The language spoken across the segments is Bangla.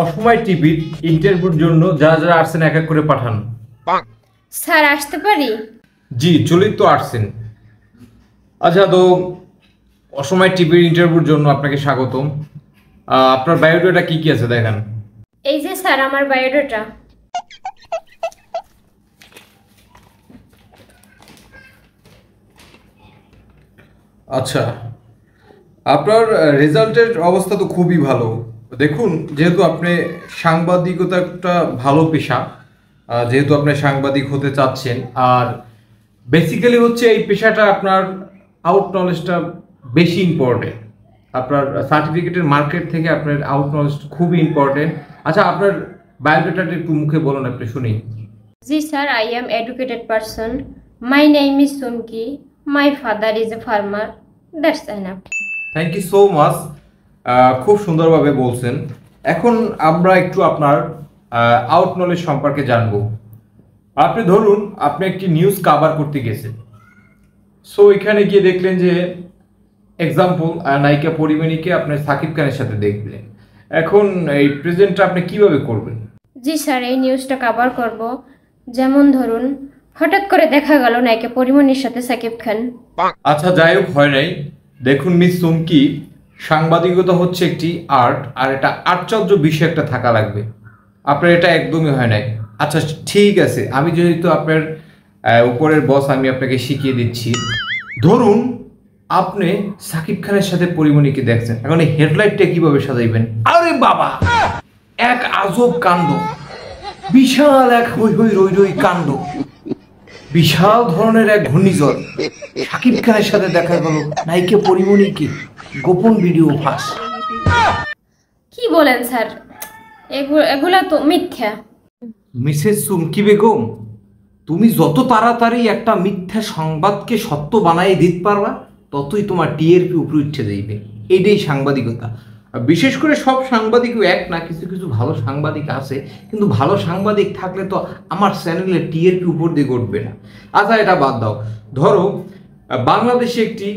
অসময় টিভির ইন্টারভিউর জন্য যারা যারা আসছেন এক এক করে পাঠান। স্যার আসতে পারি? জি, চলেই তো আসছেন। আচ্ছা, তো অসময় টিভির ইন্টারভিউর জন্য আপনাকে স্বাগতম। আপনার বায়োডাটা কি কি আছে দেখেন। এই যে স্যার আমার বায়োডাটা। আচ্ছা, আপনার রেজাল্টের অবস্থা তো খুবই ভালো। দেখুন, যেহেতু আপনি সাংবাদিকতা একটা ভালো পেশা, যেহেতু আপনি সাংবাদিক হতে চাচ্ছেন, আর বেসিক্যালি হচ্ছে এই পেশাটা আপনার আউট নলেজটা বেশি ইম্পর্টেন্ট। আপনার সার্টিফিকেটের মার্কেট থেকে আপনার আউট নলেজ খুবই ইম্পর্টেন্ট। আচ্ছা, আপনার বায়োডাটাটা একটু মুখে বলুন, আপনি শুনি। জি sir, I am educated person. My name is Sumki. My father is a farmer. That's enough. Thank you so much. খুব সুন্দরভাবে বলছেন। এখন আমরা একটু আপনার আউট নলেজ সম্পর্কে জানবো। আপনি ধরুন আপনি একটি নিউজ কাভার করতে গেছেন, সো এখানে গিয়ে দেখলেন যে এক্সাম্পল নায়িকা পরিমণিকে আপনি সাকিব খানের সাথে দেখলেন। এখন এই প্রেজেন্টটা আপনি কিভাবে করবেন? জি স্যার, এই নিউজটা কভার করব। যেমন ধরুন, হঠাৎ করে দেখা গেল নায়িকা পরিমণির সাথে সাকিব খান। আচ্ছা, যাই হোক, হয় নাই। দেখুন মিস সুমকি, সাংবাদিকতা হচ্ছে একটি আর্ট, আর এটা আশ্চর্য বিষয় একটা থাকা লাগবে। আপনার এটা একদমই হয় নাই। আচ্ছা, ঠিক আছে, আমি যেহেতু আপনার উপরের বস, আমি আপনাকে শিখিয়ে দিচ্ছি। ধরুন আপনি সাকিব খানের সাথে পরিমণিকে দেখছেন, এখন এই হেডলাইটটা কিভাবে সাজাইবেন? আরে বাবা, এক আজব কাণ্ড, বিশাল এক হই হই রই রই কাণ্ড, বিশাল ধরনের এক ঘূর্ণিঝড়। সাকিব খানের সাথে দেখা গেল নায়িকা পরিমণিকে, গোপন ভিডিও ফাঁস। কি বলেন স্যার? এগুলা তো মিথ্যা। মিসেস সুমকি বেগম, তুমি যত তাড়াতাড়ি একটা মিথ্যা সংবাদকে সত্য বানাই দিতে পারবা, ততই তোমার টিআরপি উপরে উঠে যাইবে। এটাই সাংবাদিকতা। আর বিশেষ করে সব সাংবাদিকও এক না, কিছু কিছু ভালো সাংবাদিক আছে, কিন্তু ভালো সাংবাদিক থাকলে তো আমার চ্যানেলে টিআরপি উপর দিয়ে ঘটবে না। আচ্ছা, এটা বাদ দাও। ধরো বাংলাদেশে একটি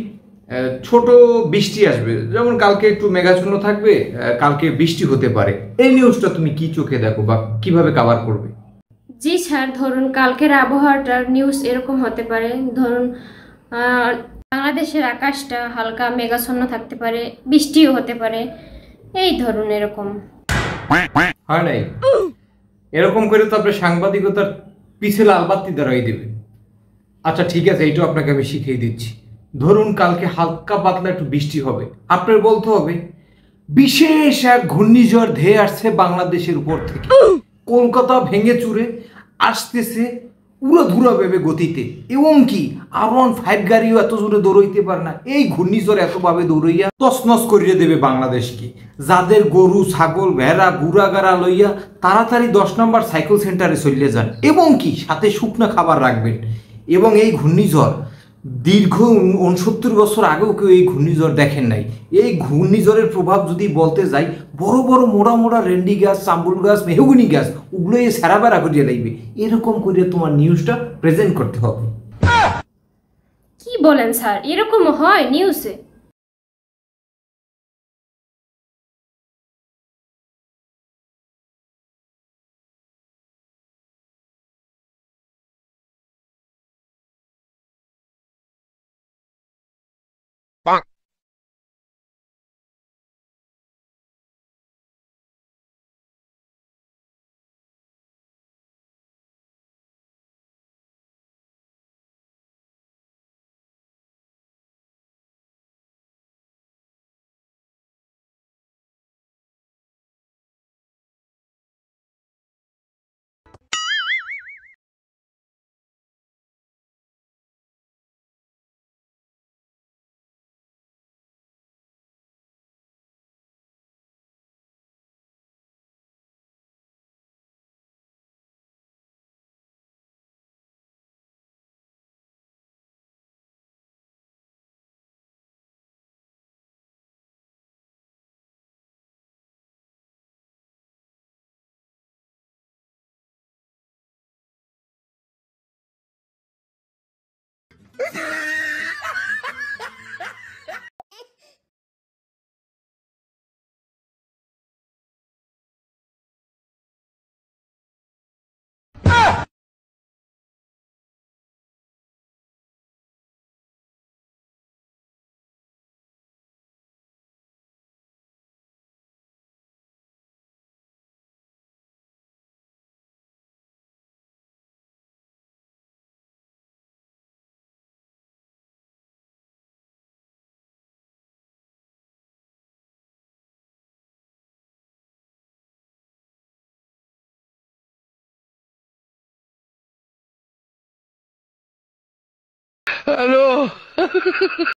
ছোট বৃষ্টি আসবে, যেমন কালকে একটু মেঘাচ্ছন্ন থাকবে, কালকে বৃষ্টি হতে পারে। এই নিউজটা তুমি কি চোখে দেখো বা কিভাবে কভার করবে? জি স্যার, ধরুন কালকের আবহাওয়াটার নিউজ এরকম হতে পারে। ধরুন আহ, বাংলাদেশের আকাশটা হালকা মেঘাচ্ছন্ন থাকতে পারে, বৃষ্টিও হতে পারে। এই ধরুন এরকম। হয় নাই? এরকম করে তো আপনার সাংবাদিকতার পিছে লাল বাতি দাঁড়াই দেবে। আচ্ছা, ঠিক আছে, এইটাও আপনাকে আমি শিখিয়ে দিচ্ছি। ধরুন কালকে হালকা পাতলা একটু বৃষ্টি হবে, আপনার বলতে হবে বিশেষ এক ঘূর্ণিঝড় ধেয়ে আসছে বাংলাদেশের উপর থেকে, কলকাতা ভেঙে চুরে আসতেছে উড়াধুরা ভেবে গতিতে, এবং কি R15 গাড়িও এত জোরে দৌড়াইতে পারে না। এই ঘূর্ণিঝড় এতভাবে দৌড়াইয়া তছনছ করিয়ে দেবে বাংলাদেশকে। যাদের গরু ছাগল ভেড়া গুড়াগাড়া লইয়া তাড়াতাড়ি 10 নম্বর সাইকেল সেন্টারে চলে যান, এবং কি সাথে শুকনো খাবার রাখবেন। এবং এই ঘূর্ণিঝড় দীর্ঘ 69 বছর আগেও কেউ এই ঘূর্ণিঝড় দেখেন নাই। এই ঘূর্ণিঝড়ের প্রভাব যদি বলতে যাই, বড় বড় মোড়া মোড়া রেন্ডি গাছ, চাম্বুল গাছ, মেহগুনি গাছ, ওগুলো এই সারা বেড়া করিয়ে লাগবে। এরকম করে তোমার নিউজটা প্রেজেন্ট করতে হবে। কি বলেন স্যার? এরকম হয় নিউজে?